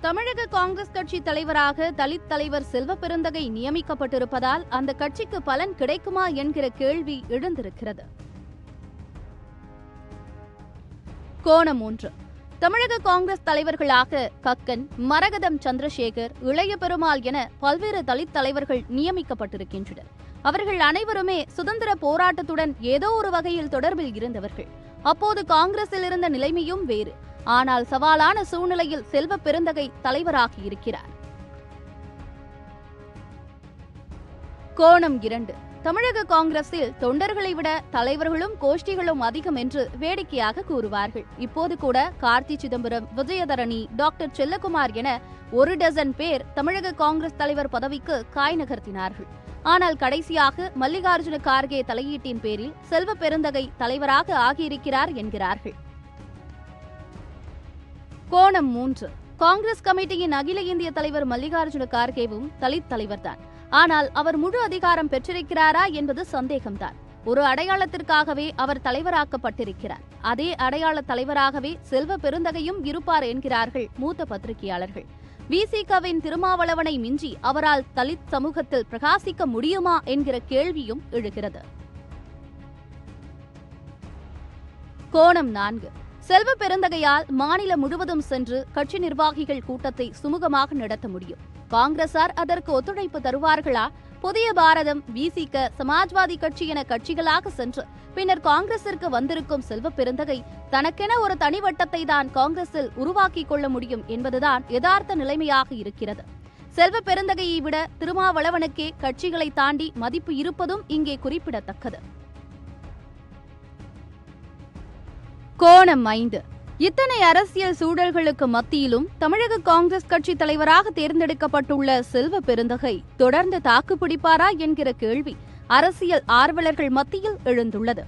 தமிழக காங்கிரஸ் கட்சி தலைவராக தலித் தலைவர் செல்வ பெருந்தகை நியமிக்கப்பட்டிருப்பதால் அந்த கட்சிக்கு பலன் கிடைக்குமா என்கிற கேள்வி எழுந்திருக்கிறது. கோணம் 1. தமிழக காங்கிரஸ் தலைவர்களாக கக்கன், மரகதம் சந்திரசேகர், இளைய பெருமாள் என பல்வேறு தலித் தலைவர்கள் நியமிக்கப்பட்டிருக்கின்றனர். அவர்கள் அனைவருமே சுதந்திர போராட்டத்துடன் ஏதோ ஒரு வகையில் தொடர்பில் இருந்தவர்கள். அப்போது காங்கிரஸில் இருந்த நிலைமையும் வேறு. ஆனால் சவாலான சூழ்நிலையில் செல்வ பெருந்தகை தலைவராகி இருக்கிறார். கோணம் 2. தமிழக காங்கிரஸில் தொண்டர்களை விட தலைவர்களும் கோஷ்டிகளும் அதிகம் என்று வேடிக்கையாக கூறுவார்கள். இப்போது கூட கார்த்தி சிதம்பரம், விஜயதரணி, டாக்டர் செல்லகுமார் என ஒரு டசன் பேர் தமிழக காங்கிரஸ் தலைவர் பதவிக்கு காய் நகர்த்தினார்கள். ஆனால் கடைசியாக மல்லிகார்ஜுன கார்கே தலையீட்டின் பேரில் செல்வ பெருந்தகை தலைவராக ஆகியிருக்கிறார் என்கிறார்கள். கோணம் 3. காங்கிரஸ் கமிட்டியின் அகில இந்திய தலைவர் மல்லிகார்ஜுன கார்கேவும் தலித் தலைவர்தான். ஆனால் அவர் முழு அதிகாரம் பெற்றிருக்கிறாரா என்பது சந்தேகம்தான். ஒரு அடையாளத்திற்காகவே அவர் தலைவராக்கப்பட்டிருக்கிறார். அதே அடையாள தலைவராகவே செல்வ பெருந்தகையும் இருப்பார் என்கிறார்கள் மூத்த பத்திரிகையாளர்கள். விசிகவின் திருமாவளவனை மிஞ்சி அவரால் தலித் சமூகத்தில் பிரகாசிக்க முடியுமா என்கிற கேள்வியும் எழுகிறது. கோணம் 4. செல்வ பெருந்தகையால் மாநிலம் முழுவதும் சென்று கட்சி நிர்வாகிகள் கூட்டத்தை சுமூகமாக நடத்த முடியும். காங்கிரசார் அதற்கு ஒத்துழைப்பு தருவார்களா? புதிய பாரதம், விசிக, சமாஜ்வாதி கட்சி என கட்சிகளாக சென்று பின்னர் காங்கிரசிற்கு வந்திருக்கும் செல்வ பெருந்தகை தனக்கென ஒரு தனிவட்டத்தை தான் காங்கிரஸில் உருவாக்கிக் கொள்ள முடியும் என்பதுதான் யதார்த்த நிலைமையாக இருக்கிறது. செல்வ பெருந்தகையை விட திருமாவளவனுக்கே கட்சிகளை தாண்டி மதிப்பு இருப்பதும் இங்கே குறிப்பிடத்தக்கது. கோணம் 5. இத்தனை அரசியல் சூழல்களுக்கு மத்தியிலும் தமிழக காங்கிரஸ் கட்சி தலைவராக தேர்ந்தெடுக்கப்பட்டுள்ள செல்வ பெருந்தகை தொடர்ந்து தாக்குப்பிடிப்பாரா என்கிற கேள்வி அரசியல் ஆர்வலர்கள் மத்தியில் எழுந்துள்ளது.